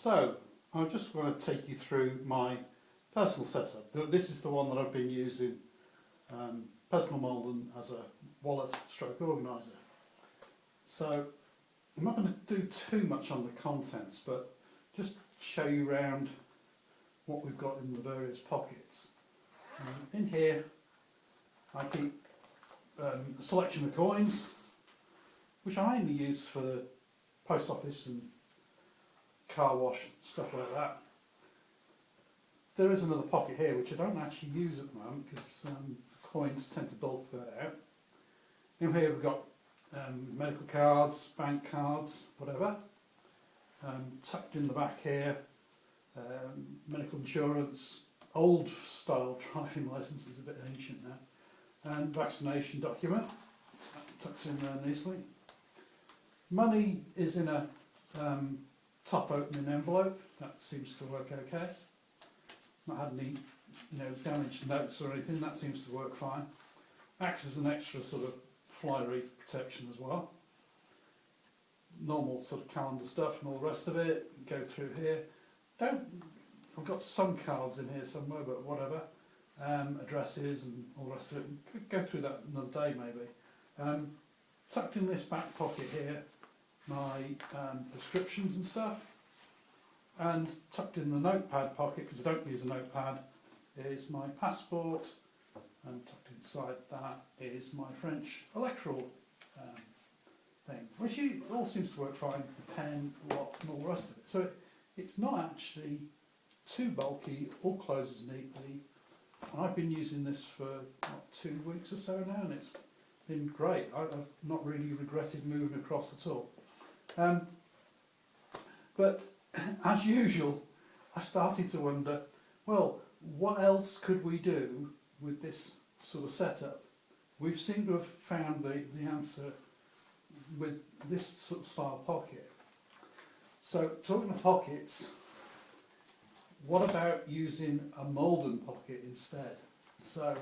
So, I just want to take you through my personal setup. This is the one that I've been using, personal Malden, as a wallet stroke organiser. So, I'm not going to do too much on the contents, but just show you around what we've got in the various pockets. In here, I keep a selection of coins, which I mainly use for the post office and car wash, stuff like that. There is another pocket here which I don't actually use at the moment because coins tend to bulk that out. In here we've got medical cards, bank cards, whatever. Tucked in the back here, medical insurance, old style driving licence, is a bit ancient now, and vaccination document, tucked in there nicely. Money is in a top opening envelope. That seems to work okay. Not had any, damaged notes or anything. That seems to work fine. Acts as an extra sort of fly reef protection as well. Normal sort of calendar stuff and all the rest of it. Go through here. I've got some cards in here somewhere, but whatever. Addresses and all the rest of it. Could go through that another day maybe. Tucked in this back pocket here, my prescriptions and stuff, and tucked in the notepad pocket, because I don't use a notepad, is my passport, and tucked inside that is my French electoral thing, which all seems to work fine, the pen, lock and all the rest of it. So it's not actually too bulky, all closes neatly, and I've been using this for 2 weeks or so now, and it's been great. I've not really regretted moving across at all. But as usual, I started to wonder, well, what else could we do with this sort of setup? We seem to have found the answer with this sort of style pocket. So, talking of pockets, what about using a Malden pocket instead? So,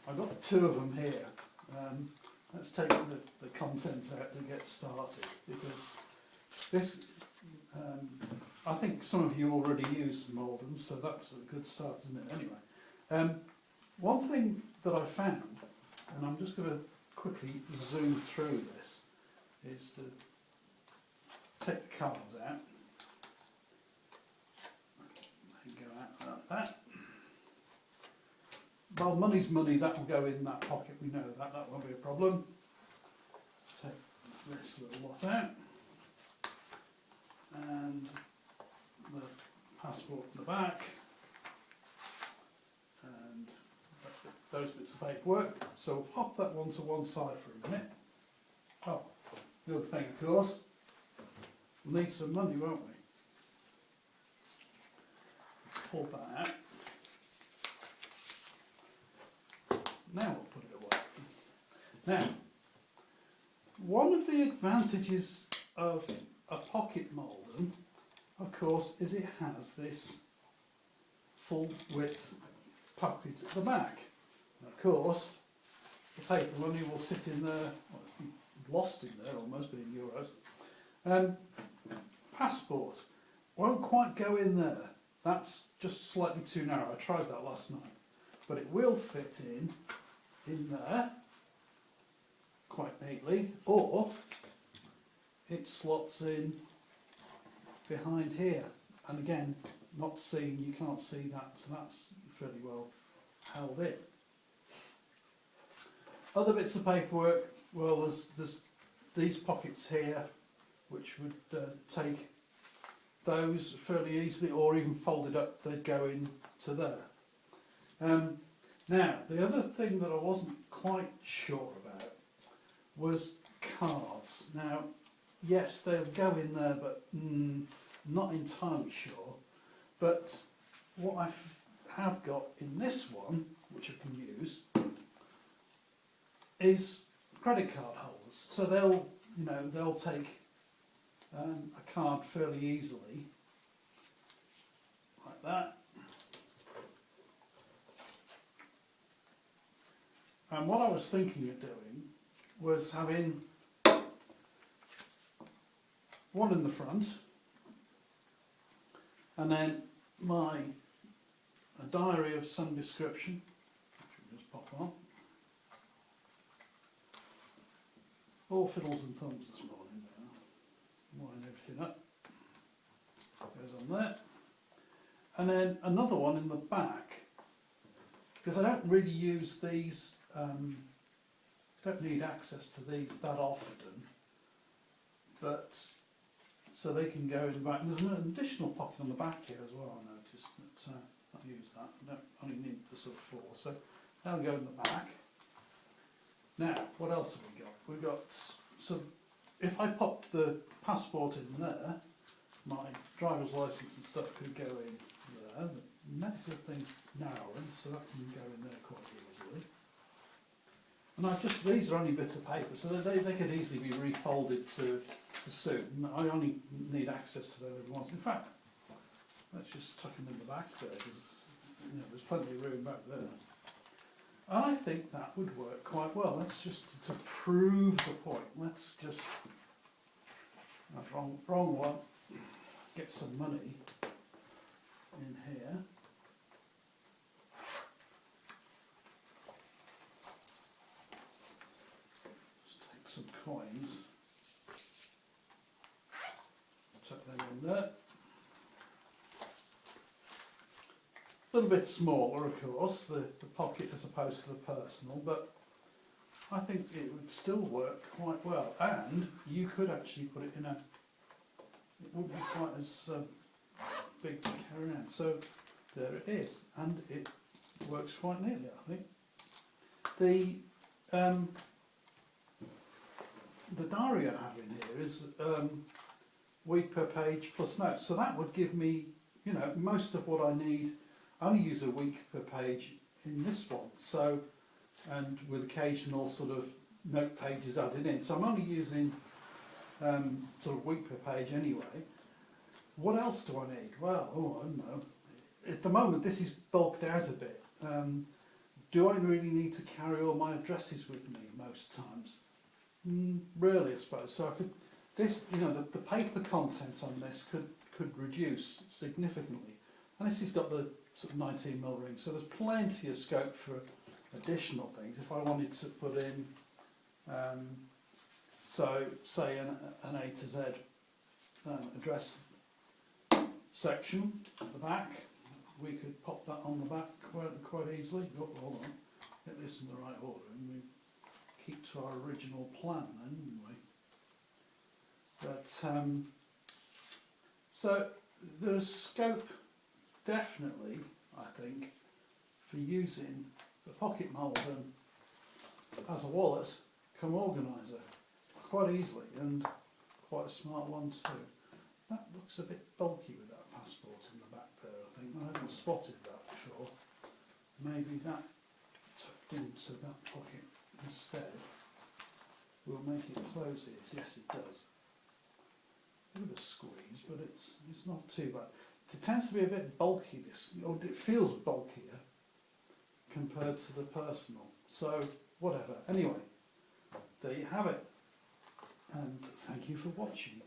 I've got 2 of them here. Let's take the contents out to get started, because this, I think some of you already use Malden, so that's a good start, isn't it? Anyway, one thing that I found, and I'm just going to quickly zoom through this, is to take the cards out. They go out like that. Well, money's money, that will go in that pocket, we know that, that won't be a problem. Take this little lot out, and the passport in the back, and those bits of paperwork. So we'll pop that one to one side for a minute. Oh, the other thing, of course, we'll need some money, won't we? Let's pull that out. Now we'll put it away. Now, one of the advantages of a pocket Malden, of course, is it has this full width pocket at the back. And of course, the paper money will sit in there, well, it's lost in there almost, being euros. Passport won't quite go in there. That's just slightly too narrow. I tried that last night. But it will fit in there quite neatly, or it slots in behind here, and again, not seen, you can't see that, so that's fairly well held in. Other bits of paperwork, well, there's these pockets here which would take those fairly easily, or even folded up, they'd go into there. Now, the other thing that I wasn't quite sure about was cards. Now, yes, they'll go in there, but not entirely sure. But what I have got in this one, which I can use, is credit card holders. So they'll take a card fairly easily, like that. And what I was thinking of doing was having one in the front And then a diary of some description, which we'll just pop on. All fiddles and thumbs this morning now. Line everything up. Goes on there. And then another one in the back, because I don't really use these, don't need access to these that often, but so they can go in the back. And there's an additional pocket on the back here as well, I noticed, but I'll use that. I don't only need the sort of four, so that'll go in the back. Now, what else have we got? We've got some, if I popped the passport in there, my driver's licence and stuff could go in there. The medical thing's narrowing, so that can go in there quite easily. And these are only bits of paper, so they could easily be refolded to suit. And I only need access to them every once. In fact, let's just tuck them in the back there, because there's plenty of room back there. And I think that would work quite well. Let's just, to prove the point, let's just, wrong one, get some money in here. Just take some coins, tuck them in there. A little bit smaller, of course, the pocket as opposed to the personal, but I think it would still work quite well. And you could actually put it in it wouldn't be quite as big to carry around. So there it is, and it works quite neatly, I think. The diary I have in here is week per page plus notes, so that would give me, most of what I need. I only use a week per page in this one, so, and with occasional sort of note pages added in. So I'm only using sort of week per page anyway. What else do I need? Well, I don't know. At the moment, this is bulked out a bit. Do I really need to carry all my addresses with me most times? Really, I suppose. So I could, the paper content on this could reduce significantly. And this has got the sort of 19mm ring, so there's plenty of scope for additional things. If I wanted to put in, so say an A to Z address section at the back, we could pop that on the back quite easily. Oh, hold on, get this in the right order, and we keep to our original plan then, wouldn't we? But so there's scope, definitely, I think, for using the Pocket Malden as a wallet come Organiser quite easily, and quite a smart one too. That looks a bit bulky with that passport in the back there, I think. I haven't spotted that before. Maybe that tucked into that pocket instead will make it close it. Yes, it does. A bit of a squeeze, but it's not too bad. It tends to be a bit bulky, or it feels bulkier compared to the personal. So, whatever. Anyway, there you have it. And thank you for watching.